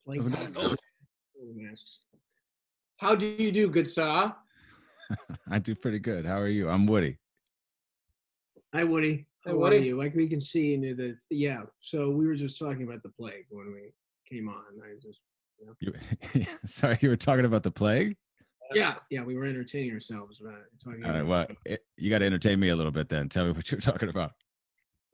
Like, How's it going? masks. How do you do, good sir? I do pretty good. How are you? I'm Woody. Hi, Woody. Hey, How Woody. are you? Like we can see into the So we were just talking about the plague when we came on. Sorry, you were talking about the plague? Yeah, we were entertaining ourselves about it. Talking All right, about well, you got to entertain me a little bit then. Tell me what you're talking about.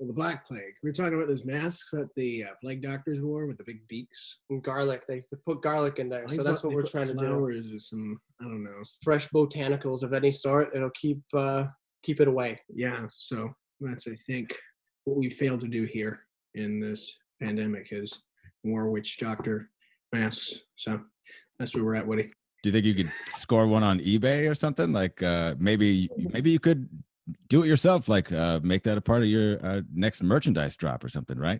the Black Plague. We were talking about those masks that the plague doctors wore with the big beaks. And garlic. They put garlic in there, I so that's thought what they we're put trying to do. flowers or some, I don't know. Fresh botanicals of any sort. It'll keep it away. Yeah, so that's, I think, what we failed to do here in this pandemic is more witch doctor masks. So that's where we're at, Woody. Do you think you could score one on eBay or something? Like maybe you could do it yourself, like make that a part of your next merchandise drop or something, right?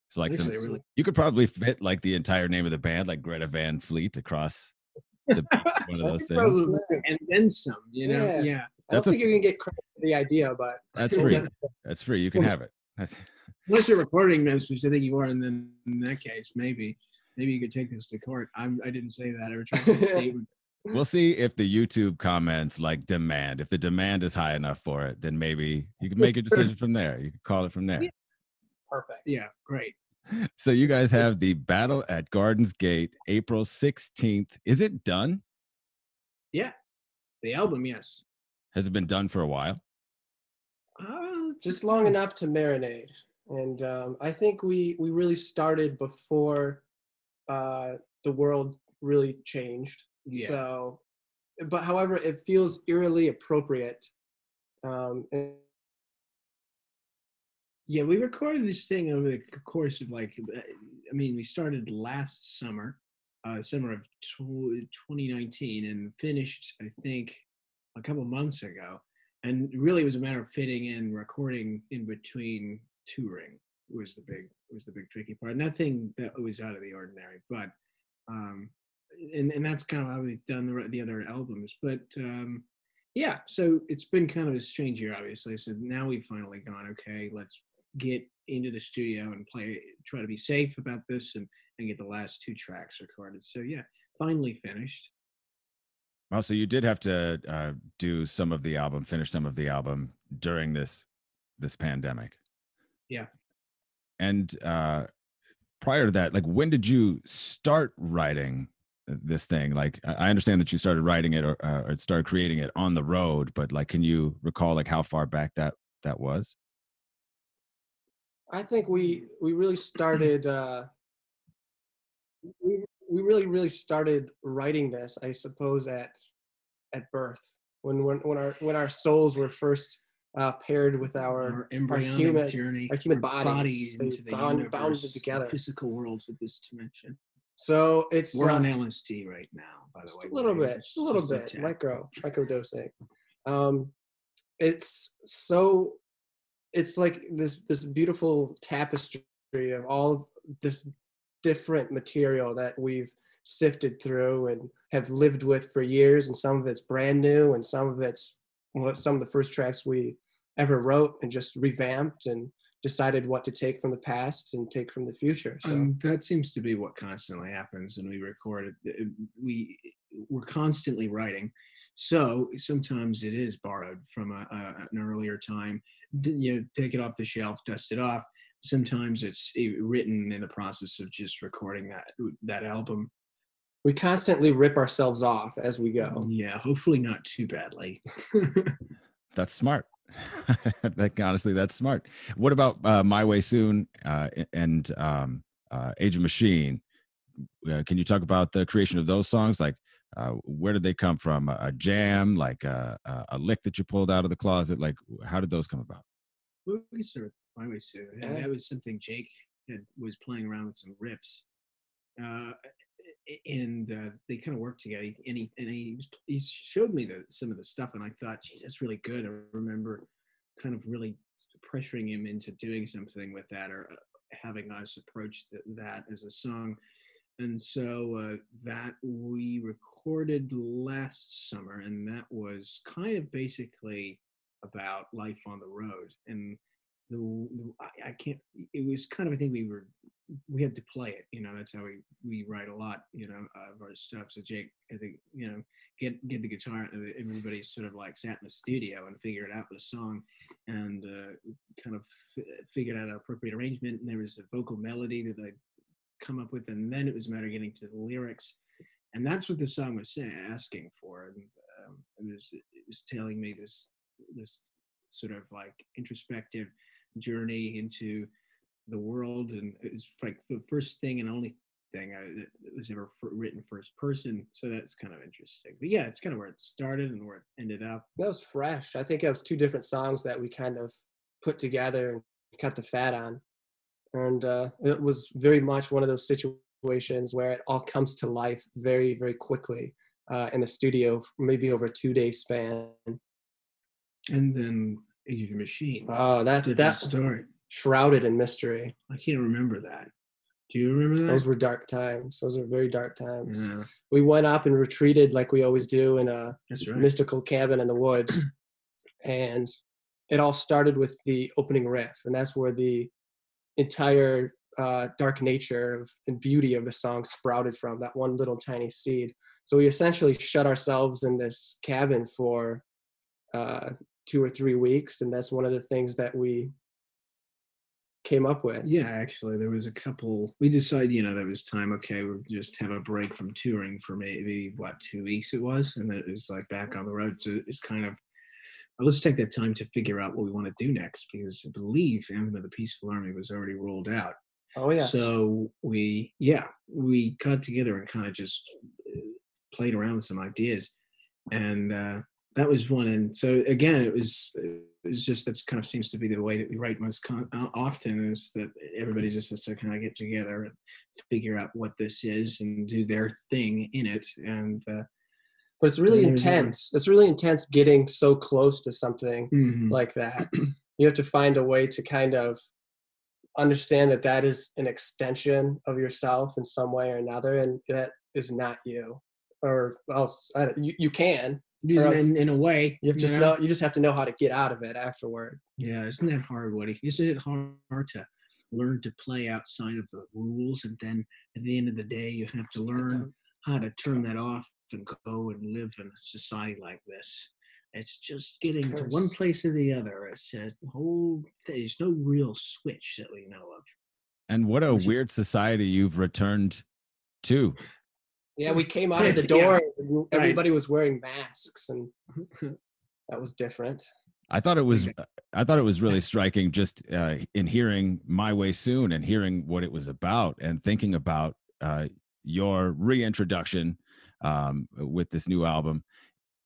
It's like Actually, you could probably fit like the entire name of the band, like Greta Van Fleet, across one of those things. Probably, and then some, you know? Yeah. I don't think you can get credit for the idea, but that's free. That's free. You can have it. Unless you're recording this, which I think you are, and then in that case, maybe you could take this to court. I didn't say that. I retracted the statement. We'll see if the YouTube comments like demand. If the demand is high enough for it, then maybe you can make a decision from there. You can call it from there. Perfect. Yeah, great. So you guys have the Battle at Gardens Gate, April 16th. Is it done? Yeah, the album, yes. Has it been done for a while? Just long enough to marinate. And I think we really started before the world really changed. Yeah. So, but however, it feels eerily appropriate. Yeah, we recorded this thing over the course of we started last summer, summer of 2019, and finished, I think, a couple months ago. And really, it was a matter of fitting in recording in between touring was the big tricky part. Nothing that was out of the ordinary, but and that's kind of how we've done the other albums. But yeah, so it's been kind of a strange year, obviously. So now we've finally gone, okay, let's get into the studio and try to be safe about this and get the last 2 tracks recorded. So yeah, finally finished. Well, so you did have to finish some of the album during this pandemic. Yeah. And prior to that, like, when did you start writing this thing? Like, I understand that you started writing it or started creating it on the road, but like, can you recall like how far back that was? I think we really started. We really started writing this, I suppose, at birth, when our souls were first paired with our embryonic journey, our human bodies into the universe, together, physical worlds of this dimension. So we're on LSD right now, by the way. A little bit, micro dosing. It's like this beautiful tapestry of all this different material that we've sifted through and have lived with for years, and some of it's brand new and some of it's some of the first tracks we ever wrote and just revamped and decided what to take from the past and take from the future. So that seems to be what constantly happens when we record it. We're constantly writing, so sometimes it is borrowed from an earlier time. You take it off the shelf, dust it off. Sometimes it's written in the process of just recording that album. We constantly rip ourselves off as we go. Yeah, hopefully not too badly. That's smart. Like, honestly, that's smart. What about My Way Soon and Age of Machine? Can you talk about the creation of those songs? Like, where did they come from? A jam, like a lick that you pulled out of the closet? Like, how did those come about? We can start with My Way Soon. That was something Jake was playing around with some riffs. And they kind of worked together. And he showed me some of the stuff, and I thought, geez, that's really good. I remember kind of really pressuring him into doing something with that, or having us approach that as a song. And so that we recorded last summer, and that was kind of basically about life on the road. And it was kind of, I think we were we had to play it. That's how we write a lot, of our stuff. So Jake, I think, get the guitar. Everybody sort of like sat in the studio and figured out the song, and kind of figured out an appropriate arrangement. And there was a vocal melody that I'd come up with, and then it was a matter of getting to the lyrics, and that's what the song was asking for. And it was telling me this sort of like introspective journey into the world, and it was like the first thing and only thing that was ever written first person, so that's kind of interesting. But yeah, it's kind of where it started and where it ended up. That was fresh. I think it was two different songs that we kind of put together and cut the fat on, and it was very much one of those situations where it all comes to life very, very quickly in the studio, maybe over a 2-day span. And then Age of Machine. Oh, that story, shrouded in mystery. I can't remember that. Do you remember that? Those were dark times. Those are very dark times. Yeah. We went up and retreated like we always do in a mystical cabin in the woods. And it all started with the opening riff. And that's where the entire dark nature and beauty of the song sprouted from, that one little tiny seed. So we essentially shut ourselves in this cabin for 2 or 3 weeks. And that's one of the things that we came up with. Yeah, actually, there was a couple. We decided, there was time. Okay, we'll just have a break from touring for maybe 2 weeks it was, and then it was like back on the road. So it's kind of, well, let's take that time to figure out what we want to do next, because I believe Anthem of the Peaceful Army was already rolled out. Oh yeah. So we got together and kind of just played around with some ideas, and that was one. And so again, it was just, that's kind of seems to be the way that we write most often, is that everybody just has to kind of get together and figure out what this is and do their thing in it. And but it's really intense. It's really intense getting so close to something like that. You have to find a way to kind of understand that that is an extension of yourself in some way or another, and that is not you. Or else you can. In a way, you just have to know how to get out of it afterward. Yeah, isn't that hard, Woody? Isn't it hard to learn to play outside of the rules, and then at the end of the day, you have to learn how to turn that off and go and live in a society like this? It's just getting to one place or the other. It's a whole. There's no real switch that we know of. And what a weird society you've returned to. Yeah, we came out of the door and everybody was wearing masks, and that was different. I thought it was really striking, just in hearing My Way Soon and hearing what it was about, and thinking about your reintroduction with this new album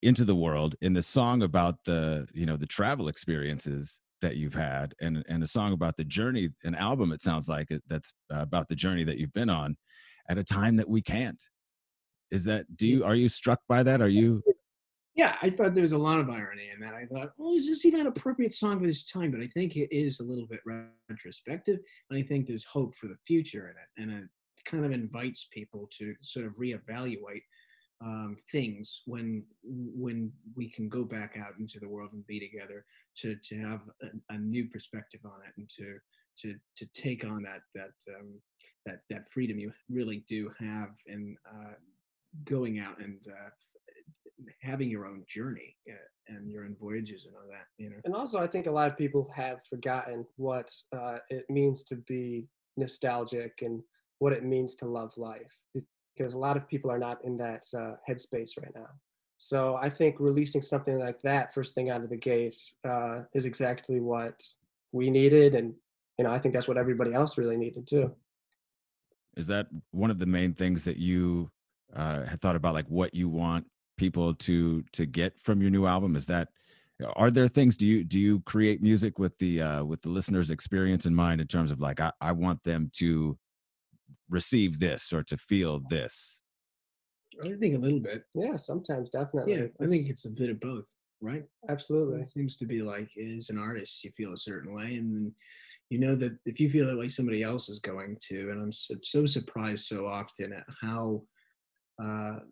into the world, in the song about the travel experiences that you've had, and a song about the journey, an album, it sounds like that's about the journey that you've been on at a time that we can't. Are you struck by that? Are you? Yeah, I thought there was a lot of irony in that. I thought, is this even an appropriate song for this time? But I think it is a little bit retrospective, and I think there's hope for the future in it, and it kind of invites people to sort of reevaluate things when we can go back out into the world and be together, to have a new perspective on it, and to take on that freedom you really do have in going out and having your own journey and your own voyages and all that, And also, I think a lot of people have forgotten what it means to be nostalgic and what it means to love life, because a lot of people are not in that headspace right now. So I think releasing something like that first thing out of the gate is exactly what we needed, and I think that's what everybody else really needed too. Is that one of the main things that you had thought about, like what you want people to get from your new album? Are there things, do you create music with the listener's experience in mind, in terms of like, I want them to receive this or to feel this? I think a little bit. Yeah, sometimes, definitely. Yeah, I think it's a bit of both, right? Absolutely. It seems to be like, as an artist, you feel a certain way, and then that if you feel that way, somebody else is going to. And I'm so surprised so often at how that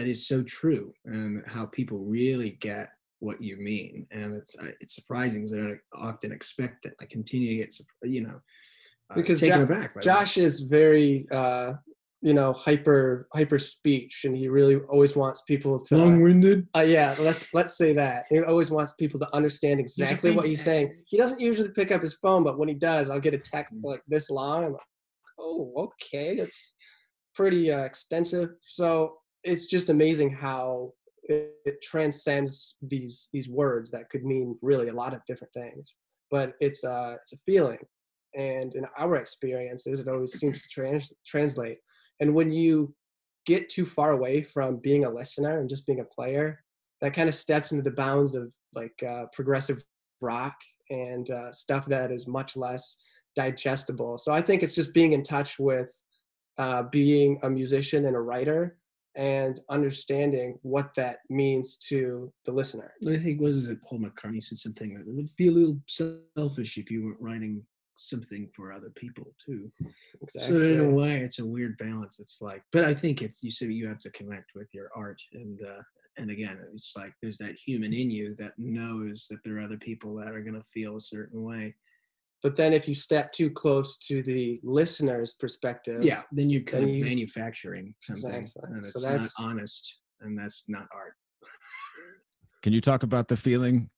is so true, and how people really get what you mean. And it's surprising, because I don't often expect it. I continue to get Because taken aback by that. Josh is very hyper speech, and he really always wants people to Long-winded. yeah, let's say that. He always wants people to understand exactly what he's saying. He doesn't usually pick up his phone, but when he does, I'll get a text like this long. I'm like, oh, okay, that's pretty extensive. So it's just amazing how it transcends these words that could mean really a lot of different things. But it's a feeling, and in our experiences, it always seems to translate. And when you get too far away from being a listener and just being a player, that kind of steps into the bounds of like progressive rock and stuff that is much less digestible. So I think it's just being in touch with being a musician and a writer and understanding what that means to the listener. I think, what was it, Paul McCartney said something that it would be a little selfish if you weren't writing something for other people too. Exactly. So in a way, it's a weird balance. It's like, but I think it's, you said you have to connect with your art, and again, it's like there's that human in you that knows that there are other people that are going to feel a certain way. But then if you step too close to the listener's perspective, yeah, then you're kind of manufacturing something, exactly. and it's not honest, and that's not art. Can you talk about the feeling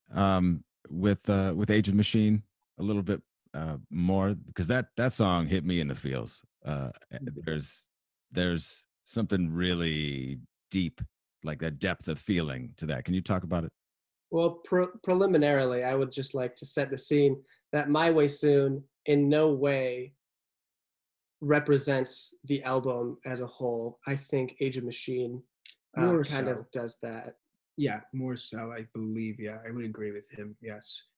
with Age of Machine a little bit more? Because that song hit me in the feels. There's something really deep, like that depth of feeling to that. Can you talk about it? Well, preliminarily, I would just like to set the scene that My Way Soon in no way represents the album as a whole. I think Age of Machine kind of does that. Yeah, more so, I believe. Yeah, I would agree with him. Yes,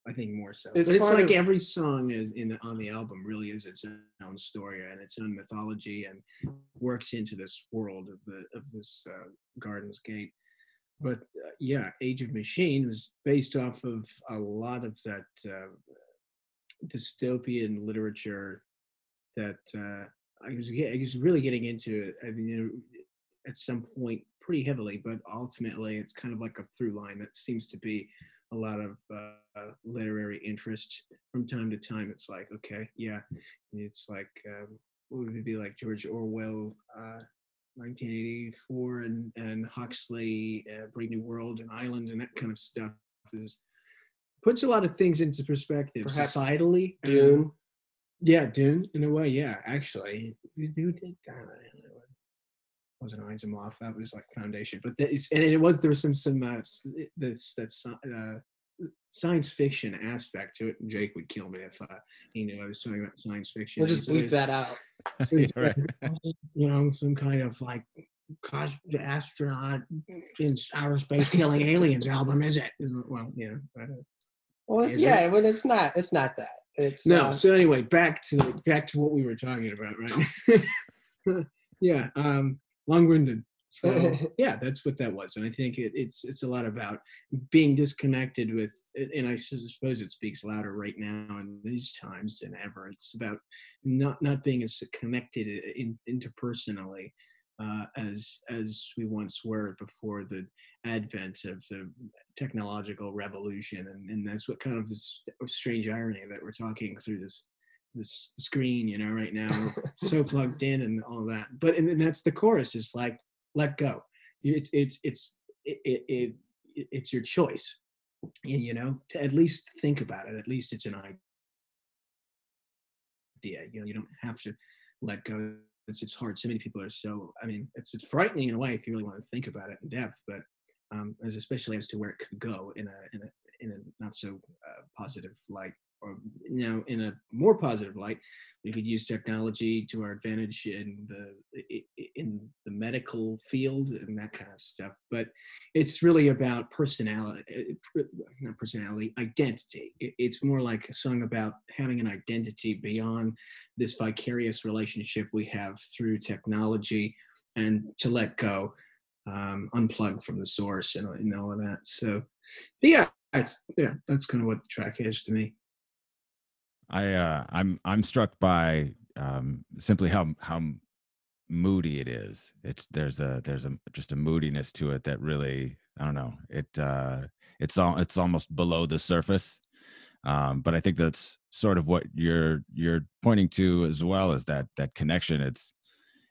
I think more so. It's but it's like every song is on the album really is its own story and its own mythology, and works into this world of this Garden's Gate. But yeah, Age of Machine was based off of a lot of that dystopian literature that I was really getting into. I mean, at some point pretty heavily, but ultimately it's kind of like a through line that seems to be a lot of literary interest from time to time. It's like, okay, yeah, it's like what would it be, like George Orwell, 1984, and Huxley, Brave New World and Island, and that kind of stuff puts a lot of things into perspective. Perhaps societally. Dune. Yeah, Dune, in a way, yeah, actually. Who did that? Wasn't Asimov, that was like foundation. But there was some science fiction aspect to it. And Jake would kill me if he knew I was talking about science fiction. We'll just bleep that out. So some kind of like astronaut in outer space killing aliens album, is it? Well, well, when it's not that. It's no. So anyway, back to what we were talking about, right? Yeah. Long-winded. So yeah, that's what that was. And I think it's a lot about being disconnected with, and I suppose it speaks louder right now in these times than ever. It's about not being as connected interpersonally as we once were before the advent of the technological revolution. And that's what kind of this strange irony that we're talking through this screen, right now, we're so plugged in and all of that. But and that's the chorus. It's like, let go. It's your choice, and to at least think about it. At least it's an idea. You don't have to let go. It's hard. So many people are so. I mean, it's frightening in a way if you really want to think about it in depth. But especially as to where it could go in a not so positive light. Or in a more positive light, we could use technology to our advantage in the medical field and that kind of stuff. But it's really about identity. It's more like a song about having an identity beyond this vicarious relationship we have through technology, and to let go, unplug from the source and all of that. So, yeah, that's kind of what the track is to me. I'm struck by simply how moody it is. There's just a moodiness to it that really, I don't know, it's almost below the surface. But I think that's sort of what you're pointing to as well, is that connection.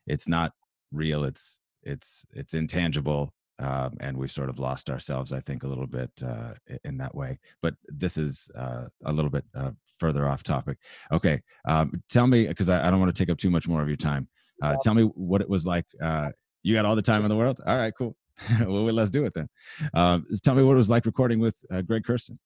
It's not real. It's intangible. And we sort of lost ourselves, I think, a little bit in that way. But this is a little bit further off topic. Okay, tell me, because I don't want to take up too much more of your time. Tell me what it was like. You got all the time in the world? All right, cool. Well, let's do it then. Tell me what it was like recording with Greg Kurstin.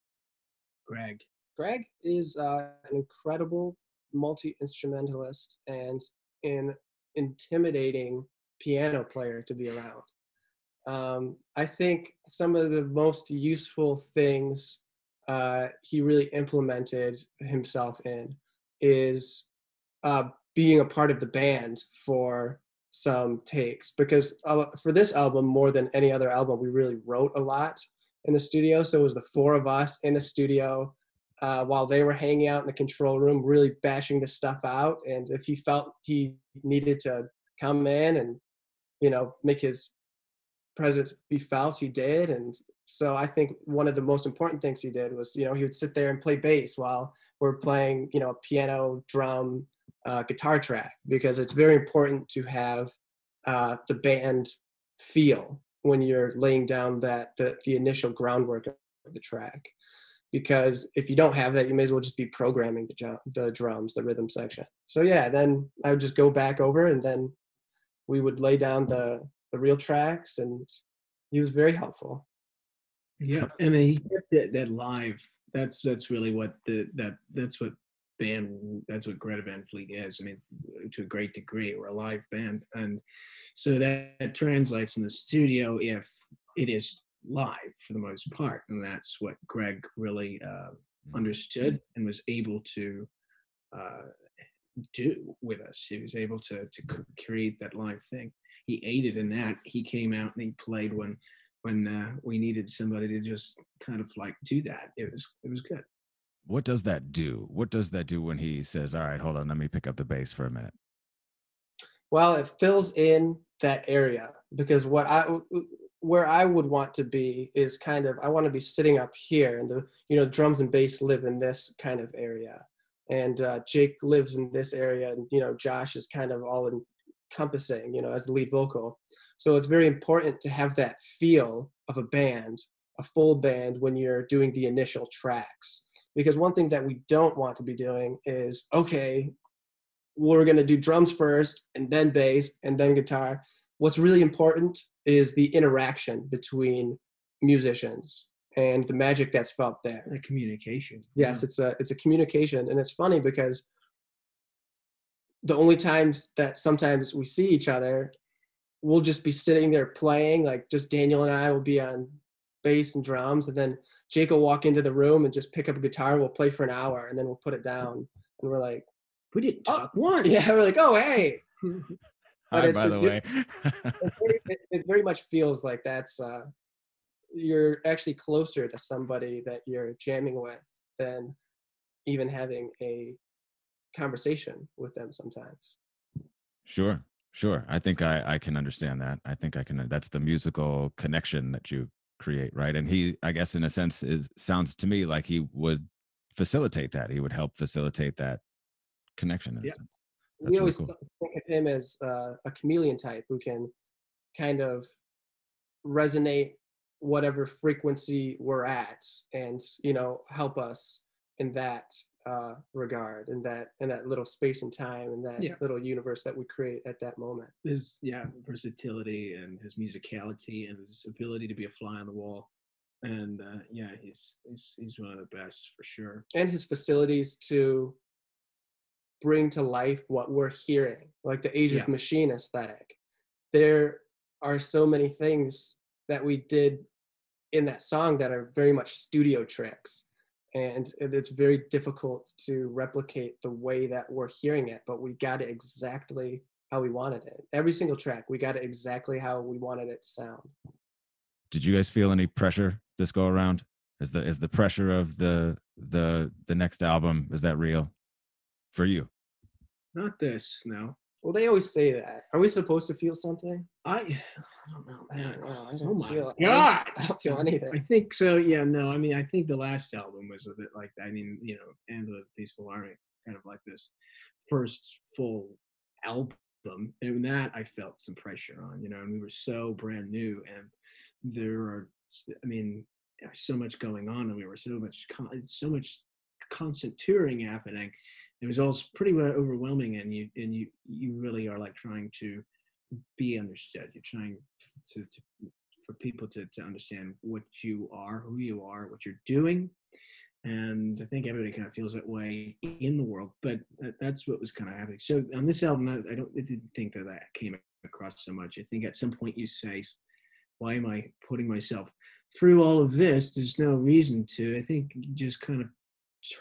Greg is an incredible multi-instrumentalist and an intimidating piano player to be around. I think some of the most useful things he really implemented himself in is being a part of the band for some takes, because for this album, more than any other album, we really wrote a lot in the studio. So it was the four of us in the studio while they were hanging out in the control room, really bashing the stuff out. And if he felt he needed to come in and, make his presence be felt, he did. And so I think one of the most important things he did was, he would sit there and play bass while we're playing, piano, drum, guitar track, because it's very important to have the band feel when you're laying down the initial groundwork of the track. Because if you don't have that, you may as well just be programming the drums, the rhythm section. So yeah, then I would just go back over, and then we would lay down the real tracks, and he was very helpful. Yeah, and he kept that live. That's really what that's what Greta Van Fleet is. I mean, to a great degree, we're a live band, and so that translates in the studio if it is live for the most part, and that's what Greg really understood and was able to do with us. He was able to create that live thing. He aided in that. He came out and he played when we needed somebody to just kind of like do that. It was good. What does that do? What does that do when he says, all right, hold on, let me pick up the bass for a minute? Well, it fills in that area, because where I would want to be is kind of, I want to be sitting up here, and the drums and bass live in this kind of area, and Jake lives in this area, and Josh is kind of all encompassing, as the lead vocal. So it's very important to have that feel of a band, a full band, when you're doing the initial tracks. Because one thing that we don't want to be doing is, okay, we're going to do drums first, and then bass, and then guitar. What's really important is the interaction between musicians and the magic that's felt there. The communication. Yes, it's a communication. And it's funny because the only times that sometimes we see each other, we'll just be sitting there playing, like just Daniel and I will be on bass and drums, and then Jake will walk into the room and just pick up a guitar, and we'll play for an hour, and then we'll put it down, and we're like, we didn't talk once. Yeah, we're like, oh, hey. Hi, by the way. It very much feels like that's you're actually closer to somebody that you're jamming with than even having a conversation with them sometimes. Sure. I think I can understand that. I think I can. That's the musical connection that you create, right? And he, I guess, in a sense, sounds to me like he would facilitate that. He would help facilitate that connection. In a sense. We always think of him as a chameleon type who can kind of resonate whatever frequency we're at, and help us in that regard, in that little space and time, and that little universe that we create at that moment. His versatility and his musicality and his ability to be a fly on the wall, and he's one of the best for sure. And his facilities to bring to life what we're hearing, like the Age of Machine aesthetic. There are so many things that we did in that song that are very much studio tricks, and it's very difficult to replicate the way that we're hearing it, but we got it exactly how we wanted it. Every single track, we got it exactly how we wanted it to sound. Did you guys feel any pressure this go around? Is the pressure of the next album, is that real for you? Not this, no. Well, they always say that. Are we supposed to feel something? I don't know, I man. don't know. I Oh don't my feel. God! I don't feel anything. I think so. Yeah, no. I mean, I think the last album was a bit like that. I mean, you know, and the Peaceful Army, kind of like this first full album, and that I felt some pressure on, you know, and we were so brand new, and there are, I mean, so much going on, and we were so much constant touring happening. It was all pretty overwhelming, and you really are like trying to be understood. You're trying to for people to understand what you are, who you are, what you're doing. And I think everybody kind of feels that way in the world, but that's what was kind of happening. So on this album, I didn't think that came across so much. I think at some point you say, why am I putting myself through all of this? There's no reason to. I think you just kind of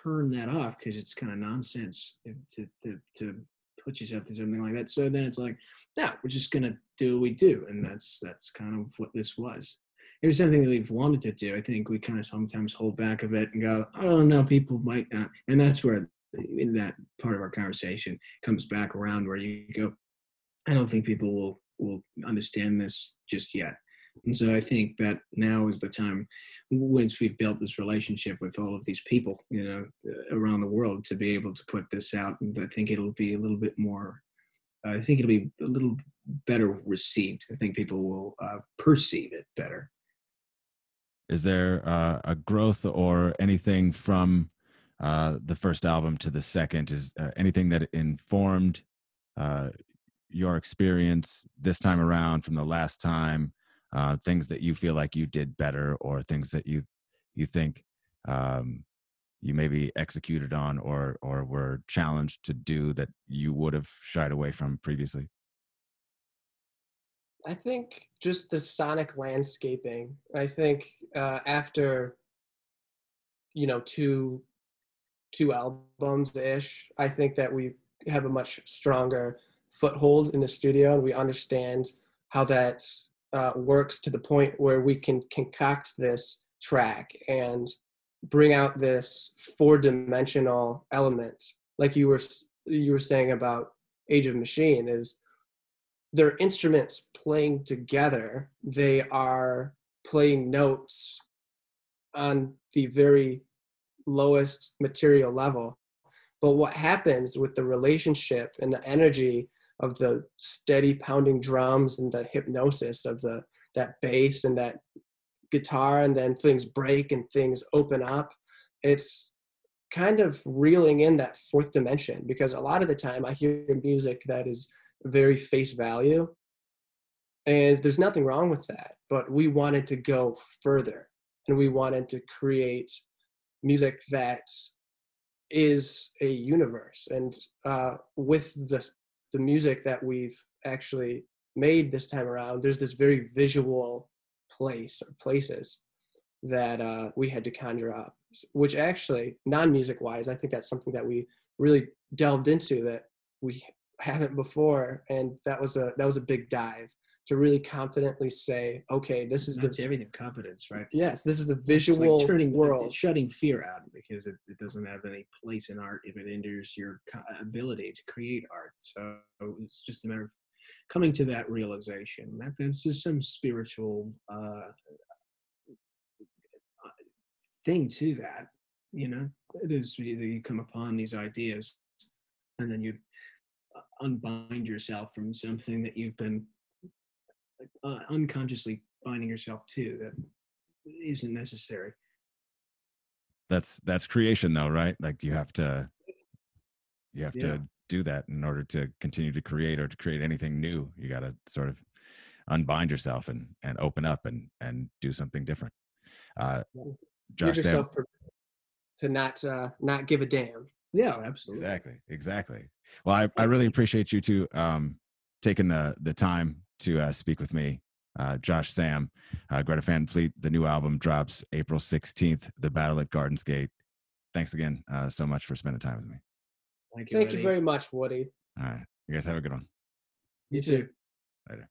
turn that off because it's kind of nonsense to put yourself through something like that. So then it's like, no, we're just gonna do what we do, and that's kind of what this was. It was something that we've wanted to do. I think we kind of sometimes hold back a bit and go, I don't know, people might not, and that's where in that part of our conversation comes back around where you go, I don't think people will understand this just yet. And so I think that now is the time, once we've built this relationship with all of these people, you know, around the world, to be able to put this out. And I think it'll be a little bit more, I think it'll be a little better received. I think people will perceive it better. Is there a growth or anything from the first album to the second? Is anything that informed uh, your experience this time around from the last time? Things that you feel like you did better, or things that you think you maybe executed on or were challenged to do that you would have shied away from previously? I think just the sonic landscaping. I think after two albums ish, I think that we have a much stronger foothold in the studio, and we understand how that works to the point where we can concoct this track and bring out this four-dimensional element, like you were saying about Age of Machine. Is their instruments playing together, they are playing notes on the very lowest material level. But what happens with the relationship and the energy of the steady pounding drums and the hypnosis of that bass and that guitar, and then things break and things open up, it's kind of reeling in that fourth dimension. Because a lot of the time I hear music that is very face value, and there's nothing wrong with that, but we wanted to go further, and we wanted to create music that is a universe. And with the music that we've actually made this time around, there's this very visual place or places that we had to conjure up, which actually, non-music wise, I think that's something that we really delved into that we haven't before. And that was a big dive to really confidently say, okay, this is That's everything, confidence, right? yes, this is the It's visual like world. shutting fear out, because it doesn't have any place in art if it hinders your ability to create art. So it's just a matter of coming to that realization that there's just some spiritual thing to that. You know, it is, you come upon these ideas, and then you unbind yourself from something that you've been unconsciously binding yourself to that isn't necessary. That's creation though, right? Like you have to Yeah. do that in order to continue to create, or to create anything new. You got to sort of unbind yourself and open up and do something different. Give Josh, Sam, yourself to not give a damn. Yeah, absolutely. Exactly. Well, I really appreciate you two taking the time to speak with me. Josh, Sam, Greta Van Fleet. The new album drops April 16th, The Battle at Gardens Gate. Thanks again so much for spending time with me. Thank you very much, Woody. All right. You guys have a good one. You too. Later.